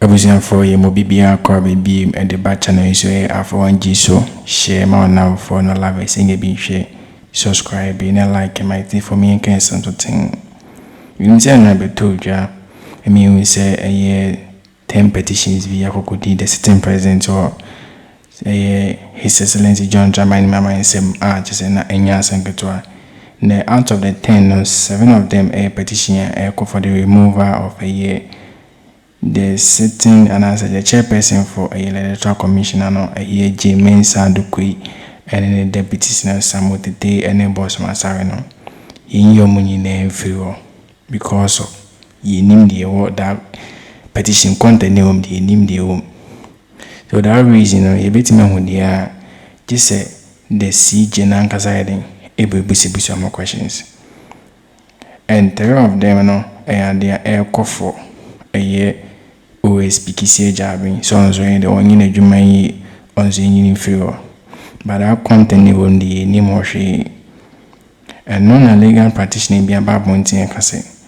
Abusian for ye mobibia core baby and the batch channel is Alpha OneTV so share my now for no love sing a big share subscribe and like my thing for me and can something. You say number 2 ja. I mean we say a year 10 petitions via Kokudi the sitting president or His Excellency John Dramani Mama and some just na enya sanketwa. Out of the 10, 7 of them a petition call for the removal of a year. The sitting and as the chairperson for a electoral commissioner no a year J Mensa and the deputies na Samotete and the boss Masareno. In your money name free because of ye name the award that petition content name the name the home. So that reason you bet me when they are just say the CJ Nankaside able to more questions. And 3 of them no and they are air for a year OSP Kesi jabbing so on the one in a Jumai on the union figure. But our content on the name or she and non-legal practitioner be about Monty and Kase.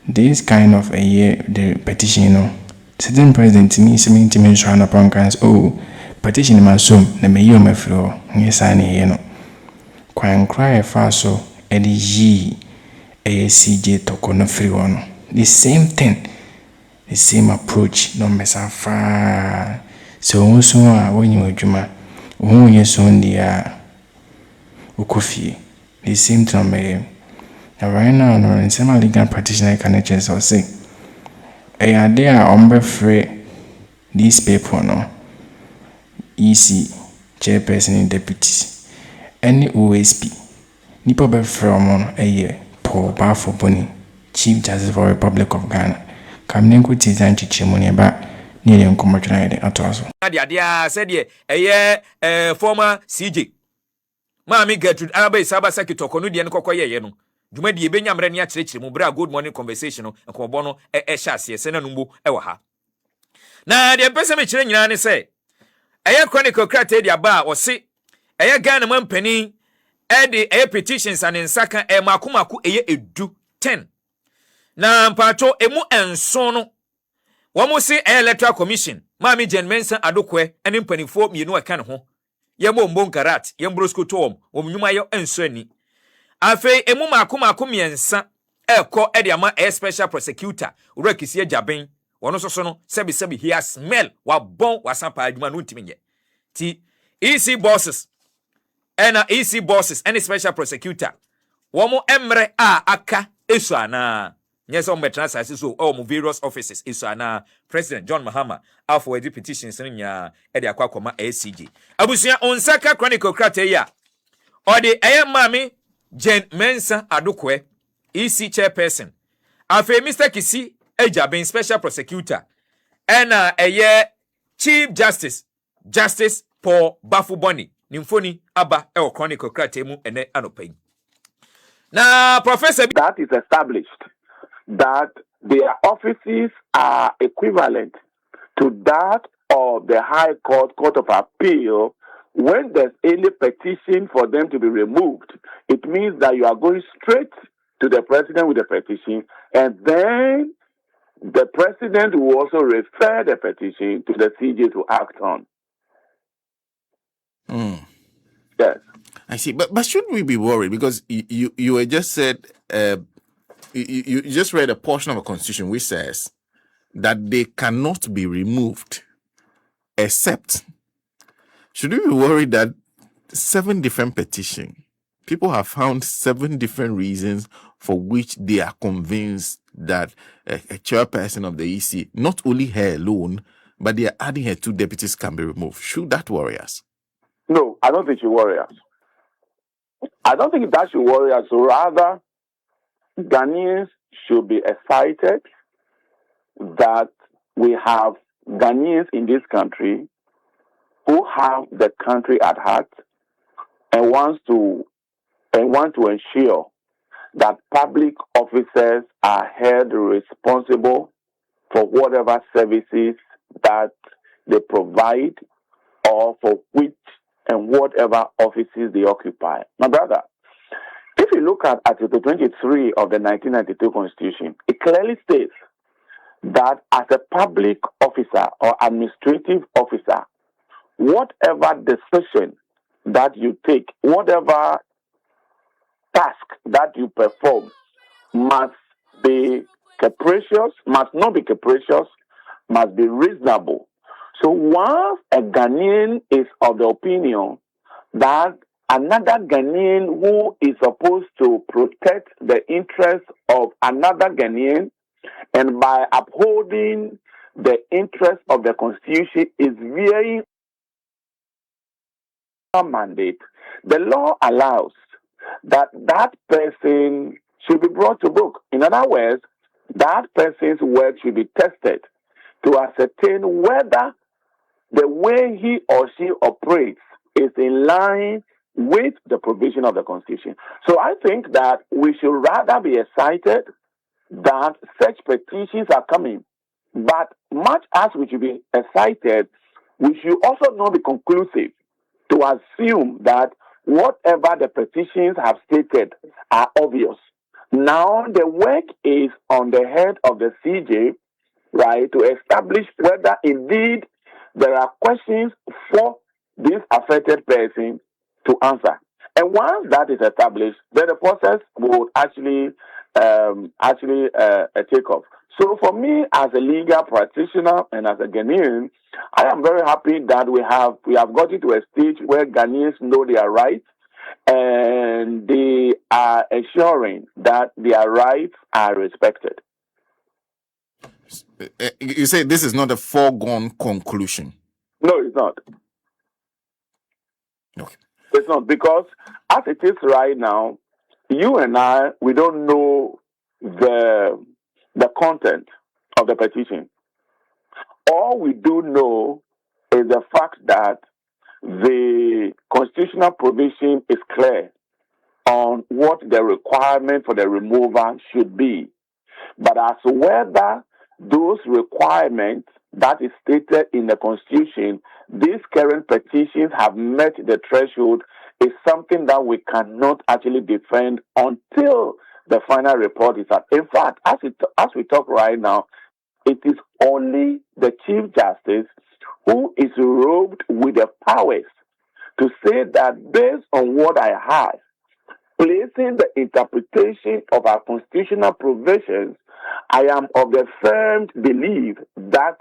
This kind of a year the petition no sitting president me seeming to mention upon cans petition my son the mayor my floor yes I know. Quite cry fast so Eddie G ACJ toko no free one. The same thing. The same approach, no mess far. So also when you juma, when you son the ukofi, the same time right now no in some legal practitioner can just or say are there on free these people no EC chairperson and deputies any OSP nipa be from a year Paul Bafo Bonie Chief Justice for Republic of Ghana. Kamne nkuti zanchi chimoni ba nile nkomochuna yede atoaso. Dia said ye former CJ. Mami Gertrude Arabe Saba Saki Tokonu de nkokoye ye no. Dwuma de ebenya mre ne akyerechire mu bra good morning conversation no nkobo no hyase se na numbu ewo ha. Na de pese me kyerɛ nyina ne se chronicle crate de aba o se Ghana mampani de petitions and nsaka makumaku edu 10. Na mpacho emu enso no womo se electoral commission mami Jen Mensa adokwe ene mpanifo mienu aka ne ho ye mbombo karat ye mbrosko tom omnyuma yo enso ani afi emu makumaku miensa ekọ de ama special prosecutor ura Kesi jaben wono soso no sebi he smell wa bon wasapa adwuma no ntimi ye ti EC bosses any special prosecutor womo emre aka esu ana yes, on betrasa so various offices is President John Mahama Alpha OneTV petitions nya e de Akroma ACG. Abusia onsaka chronicle crate ya. Or the mami Jen Mensa adokwe EC chairperson. Afi Mr. Kesi Ejabin special prosecutor. And Chief Justice Paul Bonie Nimfoni aba chronicle crate mu ene anopay. Na Professor that is established that their offices are equivalent to that of the High Court, Court of Appeal. When there's any petition for them to be removed, it means that you are going straight to the president with the petition, and then the president will also refer the petition to the CJ to act on. Yes. I see. But should we be worried? Because you were just said... You just read a portion of a constitution which says that they cannot be removed except. Should we be worried that 7 different petitions, people have found 7 different reasons for which they are convinced that a chairperson of the EC, not only her alone, but they are adding her 2 deputies can be removed? Should that worry us? No, I don't think it should worry us. I don't think that should worry us. Rather, Ghanaians should be excited that we have Ghanaians in this country who have the country at heart and want to ensure that public officers are held responsible for whatever services that they provide or for which and whatever offices they occupy. My brother, if you look at Article 23 of the 1992 Constitution, it clearly states that as a public officer, officer or administrative officer, whatever decision that you take, whatever task that you perform must be capricious, must not be capricious, must be reasonable. So once a Ghanaian is of the opinion that another Ghanaian who is supposed to protect the interests of another Ghanaian, and by upholding the interests of the Constitution is veering a mandate, the law allows that that person should be brought to book. In other words, that person's word should be tested to ascertain whether the way he or she operates is in line with the provision of the Constitution. So I think that we should rather be excited that such petitions are coming. But much as we should be excited, we should also not be conclusive to assume that whatever the petitions have stated are obvious. Now the work is on the head of the CJ, right, to establish whether indeed there are questions for this affected person to answer. And once that is established, then the process will actually take off. So for me, as a legal practitioner and as a Ghanaian, I am very happy that we have gotten to a stage where Ghanaians know their rights and they are assuring that their rights are respected. You say this is not a foregone conclusion. No, it's not. Okay. It's not, because as it is right now, you and I, we don't know the content of the petition. All we do know is the fact that the constitutional provision is clear on what the requirement for the removal should be. But as to whether those requirements that is stated in the Constitution, these current petitions have met the threshold, is something that we cannot actually defend until the final report is out. In fact, as we talk right now, it is only the Chief Justice who is robed with the powers to say that based on what I have, placing the interpretation of our constitutional provisions, I am of the firm belief that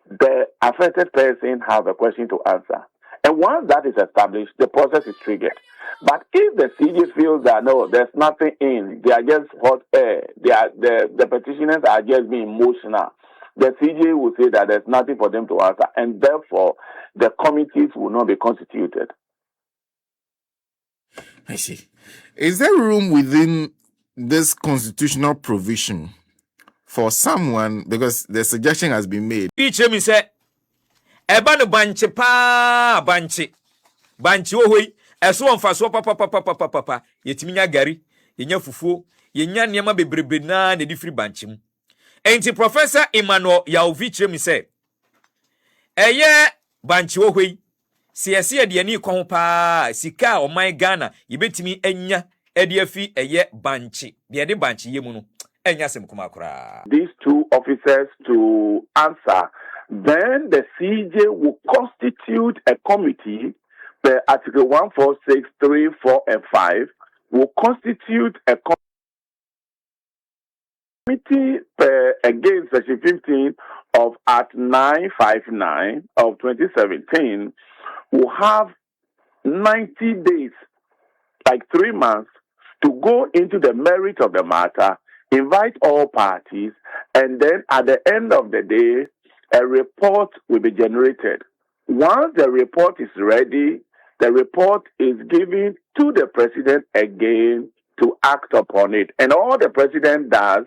the affected person have a question to answer. And once that is established, the process is triggered. But if the CJ feels that no, there's nothing in, they are just hot air, the petitioners are just being emotional, the CJ will say that there's nothing for them to answer, and therefore the committees will not be constituted. I see. Is there room within this constitutional provision for someone, because the suggestion has been made? Teacher me say, eba no banche pa banche ohoi eso onfa so papa yetimi nya gari yenya fufuo yenya niema bebrebe na na difiri banche mu. Enti Professor Emmanuel Yaovi me say, eye banche ohoi siase de ani ko ho pa sika o man Ghana yebetimi enya ede afi eye banche de de banche yemu no enya sem kuma kura. These two officers to answer, then the CJ will constitute a committee per Article 146, 3, 4, and 5, will constitute a committee per, again, Section 15 of Act 959 of 2017, will have 90 days, like 3 months, to go into the merit of the matter, invite all parties, and then at the end of the day, a report will be generated. Once the report is ready, the report is given to the president again to act upon it. And all the president does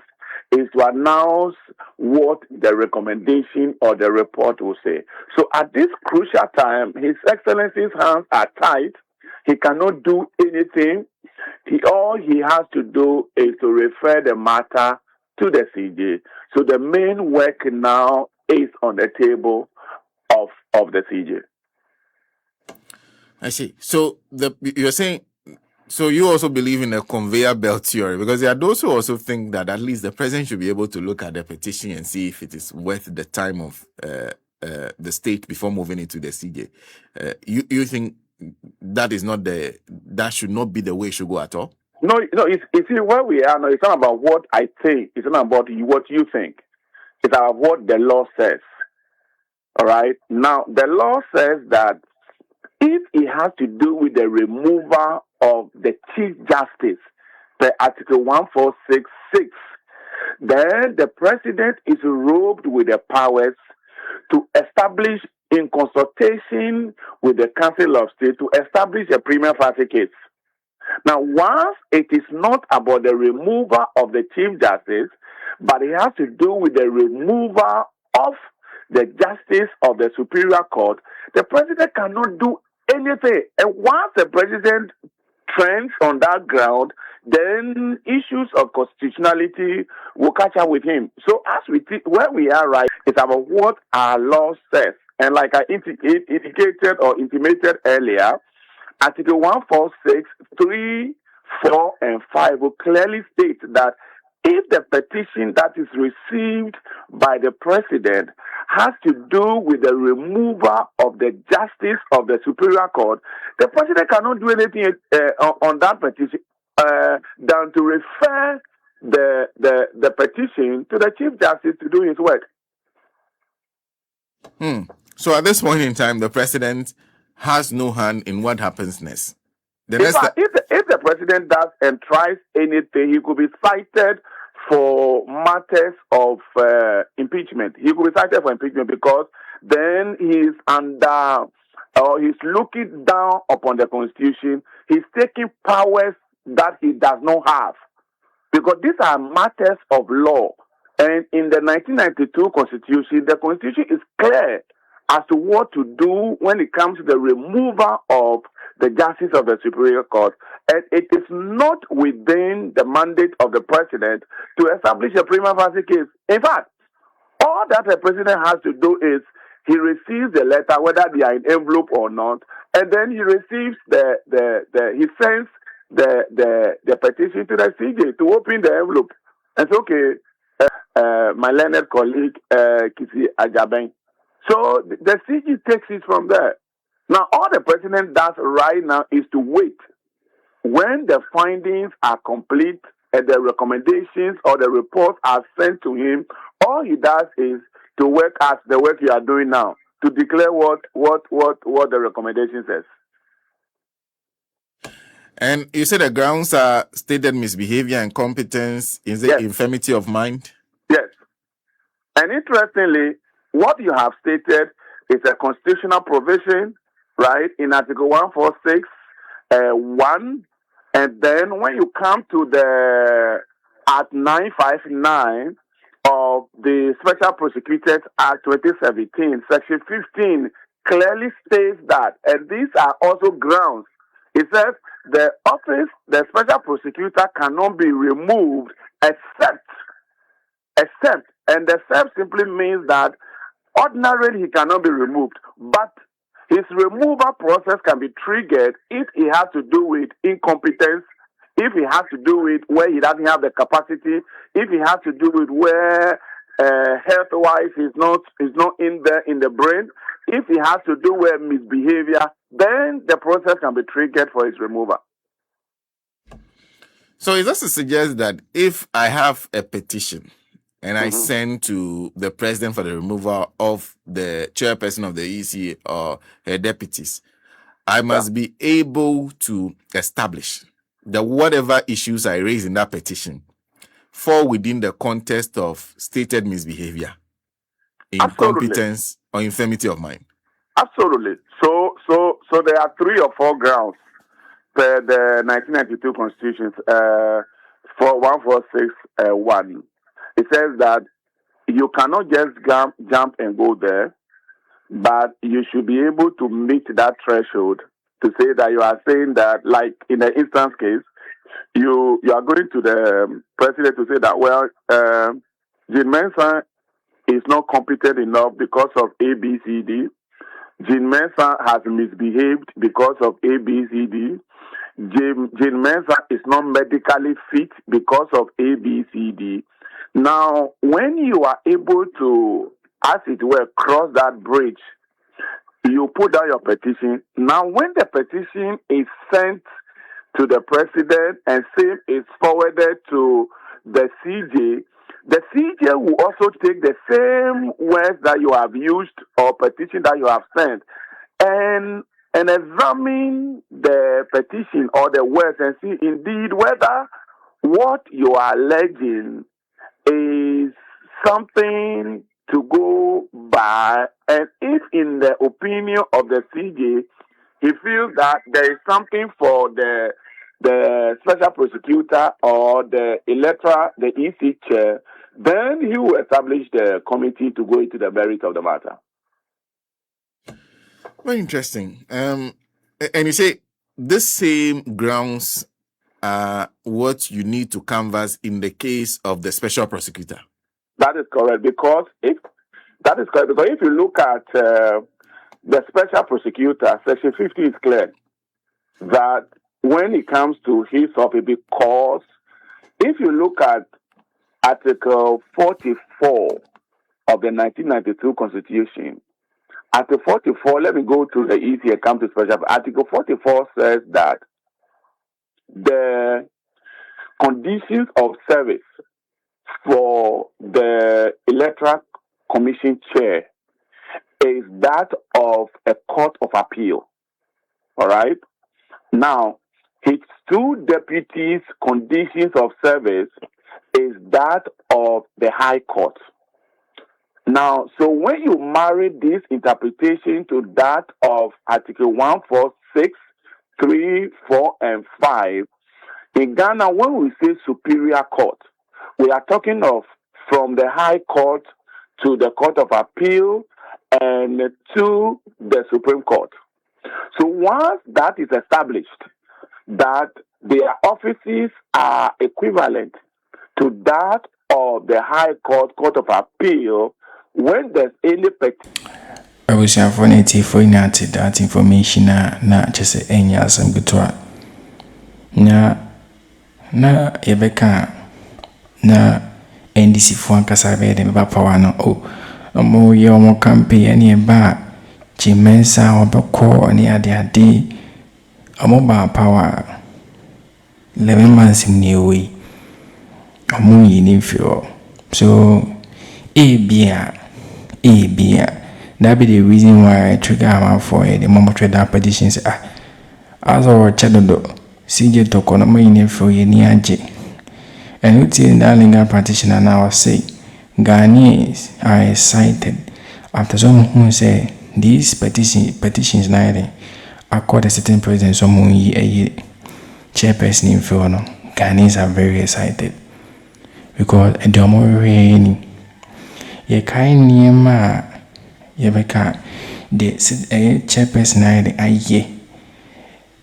is to announce what the recommendation or the report will say. So at this crucial time, His Excellency's hands are tied. He cannot do anything. All he has to do is to refer the matter to the CJ. So the main work now is on the table of the CJ. I see. So you're saying So you also believe in a conveyor belt theory, because there are those who also think that at least the president should be able to look at the petition and see if it is worth the time of the state before moving into the CJ. You think that should not be the way it should go at all? No, it's where we are now. It's not about what I think. It's not about what you think. It's about what the law says. All right. Now, the law says that if it has to do with the removal of the Chief Justice, the Article 1466, then the President is robed with the powers to establish, in consultation with the Council of State, to establish a prima facie case. Now, once it is not about the removal of the Chief Justice, but it has to do with the removal of the Justice of the Superior Court, the President cannot do anything. And once the President trends on that ground, then issues of constitutionality will catch up with him. So as where we are right, it's about what our law says. And like I indicated or intimated earlier, Article 146, 3, 4, and 5 will clearly state that if the petition that is received by the President has to do with the removal of the Justice of the Superior Court, the President cannot do anything on that petition than to refer the petition to the Chief Justice to do his work. So at this point in time, the President has no hand in what happens next. If the President does and tries anything, he could be cited for matters of impeachment. He could be cited for impeachment because then he's under, or he's looking down upon the Constitution. He's taking powers that he does not have, because these are matters of law. And in the 1992 Constitution, the Constitution is clear as to what to do when it comes to the removal of the Justice of the Superior Court. And it is not within the mandate of the President to establish a prima facie case. In fact, all that the President has to do is he receives the letter, whether they are in envelope or not, and then he receives he sends the petition to the CJ to open the envelope. And it's okay, my learned colleague, Kesi Ajaben. So the CG takes it from there. Now, all the President does right now is to wait. When the findings are complete and the recommendations or the reports are sent to him, all he does is to work as the work you are doing now, to declare what the recommendation says. And you said the grounds are stated misbehavior, incompetence, is it infirmity of mind? Yes. And interestingly, what you have stated is a constitutional provision, right, in Article 146, 1. And then when you come to the Act 959 of the Special Prosecutors Act 2017, Section 15 clearly states that, and these are also grounds. It says the office, the Special Prosecutor cannot be removed except, and the except simply means that ordinarily he cannot be removed, but his removal process can be triggered if he has to do with incompetence, if he has to do with where he doesn't have the capacity, if he has to do with where health-wise he's not in the brain, if he has to do with misbehavior, then the process can be triggered for his removal. So it also suggests that if I have a petition and I send to the President for the removal of the chairperson of the EC or her deputies, I must be able to establish that whatever issues I raise in that petition fall within the context of stated misbehavior, incompetence, or infirmity of mind. Absolutely. So there are 3 or 4 grounds per the 1992 Constitution, for 146, 1. It says that you cannot just jump and go there, but you should be able to meet that threshold to say that you are saying that, like in the instance case, you are going to the President to say that, well, Jean Mensa is not competent enough because of A, B, C, D. Jean Mensa has misbehaved because of A, B, C, D. Jane Mensa is not medically fit because of A, B, C, D. Now, when you are able to, as it were, cross that bridge, you put down your petition. Now, when the petition is sent to the president and same is forwarded to the CJ will also take the same words that you have used or petition that you have sent and examine the petition or the words and see indeed whether what you are alleging is something to go by, and if in the opinion of the CJ, he feels that there is something for the special prosecutor or the EC chair, then he will establish the committee to go into the merit of the matter. Very interesting. And you say this same grounds are what you need to canvass in the case of the special prosecutor. That is correct, because if you look at the special prosecutor, Section 50 is clear that when it comes to his or her, because if you look at Article 44 of the 1992 Constitution, Article 44, let me go to the easier come to special. Article 44 says that the conditions of service for the Electoral Commission chair is that of a court of appeal. All right? Now, his two deputies' conditions of service is that of the High Court. Now, so when you marry this interpretation to that of Article 146, 3, 4, and 5, in Ghana, when we say Superior Court, we are talking of from the High Court to the Court of Appeal and to the Supreme Court. So once that is established, that their offices are equivalent to that of the High Court, Court of Appeal, when there's any petition. I was informative for that information na just any some good na Rebecca na NDC for Casabe de Bapawano o mo yo campaign any ba Mensa or Bako near the day a mobile power 11 months in new way a moon in feel so beer that be the reason why I trigger am for the moment that petitions as our chadodo CJ tokono mo in feel ye ni age and you see that legal practitioner now say Ghanaians are excited after some who say these petitions neither accord a certain president someone a chairperson in Fiona. Ghanaians are very excited because a domo rainy. Ye kind near ye beka the chairperson neither aye.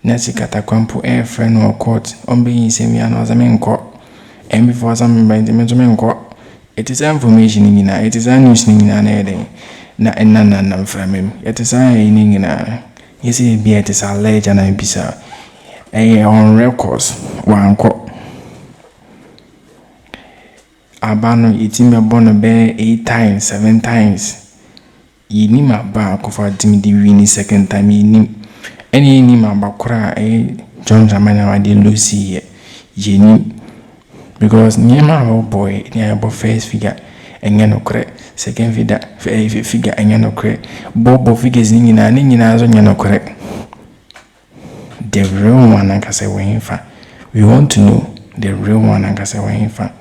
Nancy Cataquampo air friend or court on being semi-an as a main court and before some main court. It is information in it is news in an na from him. It is in you see, be it is a legend and bisa on records one quote. Abano itim bono be 8 times, 7 times. Ye ni ma ba ko for timidi wini second time ni any ni ma ba kura John Jamana wa de Lucy ye ni because nyema boy ni abo first figure enye no kre second figure enye no kre bobo figures ni nyina zo nyina no kre the real one ankasa wenfa we want to know the real one ankasa wenfa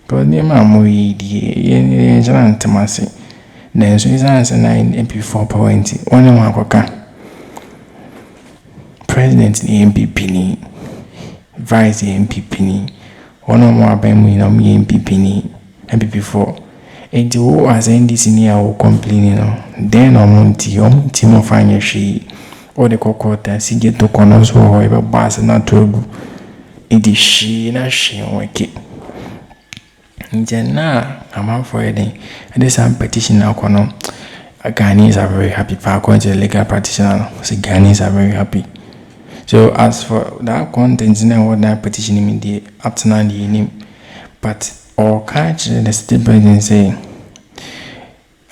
because nyema mo yi ye jana ntamase na so is answer 9 MP4 point one akoka president ni NPP ni vice NPP ni one more by me no me NPP ni NPP4 and who as NDC near will complain then omunti mo fanya shi or the kokota CJ to konoso however bass na togu idi shi na shi weke njena am for heading and this petition now kono Ghanaians are very happy for according to the legal practitioner so Ghanaians are very happy So as for that content in what that petition in the up to now the name, but or catch the state president say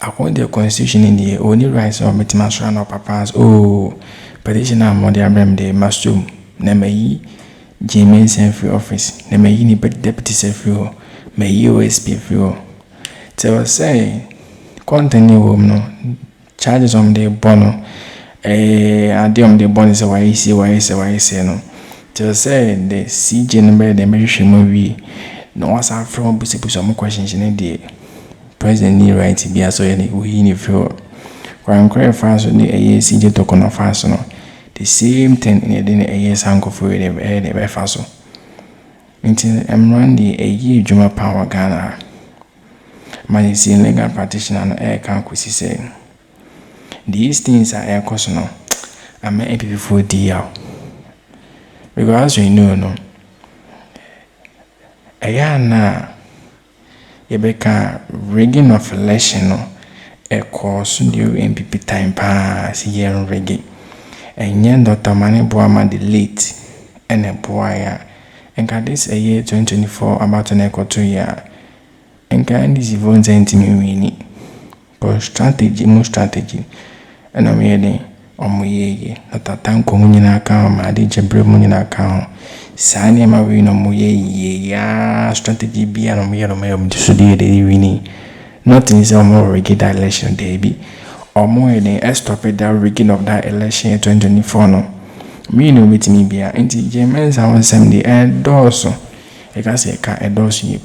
according to the constitution in the only rights of Metimasran or papas petition among the Abraham de Masum Nemayi James and free office Nemayi ni deputies and free may USP free. So say content no charges on the bono adiom the Bonie say why say no. So say the CJ number the measure movie no what's up from put some questions in the president need right to be so we need feel quite fast on the CJ token of fast no the same thing in the years uncle for the fast until I'm run the year Juma power Ghana man is in legal practitioner and air can say these things are air cost no I'm NPP for DL because you know na yebeka rigging of election no course new NPP time pass year rigging and yen Dr. Mani Boama the late and a boy and got this a year 2024 about an echo 2 year and can this event me because strategy and I'm reading on my not a time communion account my DJ Bremun account Sani ma we no ya strategy be and me to study the winning. Nothing is more rigged that election day be or more than stop it that rigging of that election 2024 no. Me no meet me be anti James I was send the endorse. I can say can endorse you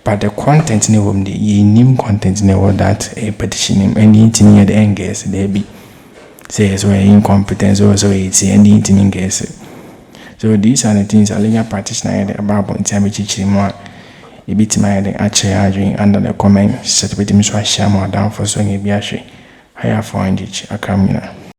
but the content in the room the new content in the that a petition him anything near the end guess they be says where incompetence also it's anything in guess. So these are the things a legal practitioner about Bontiamichi more. A bit my actually arguing under the comment set with him so I share more down for so a biashi. I have found it. Akroma.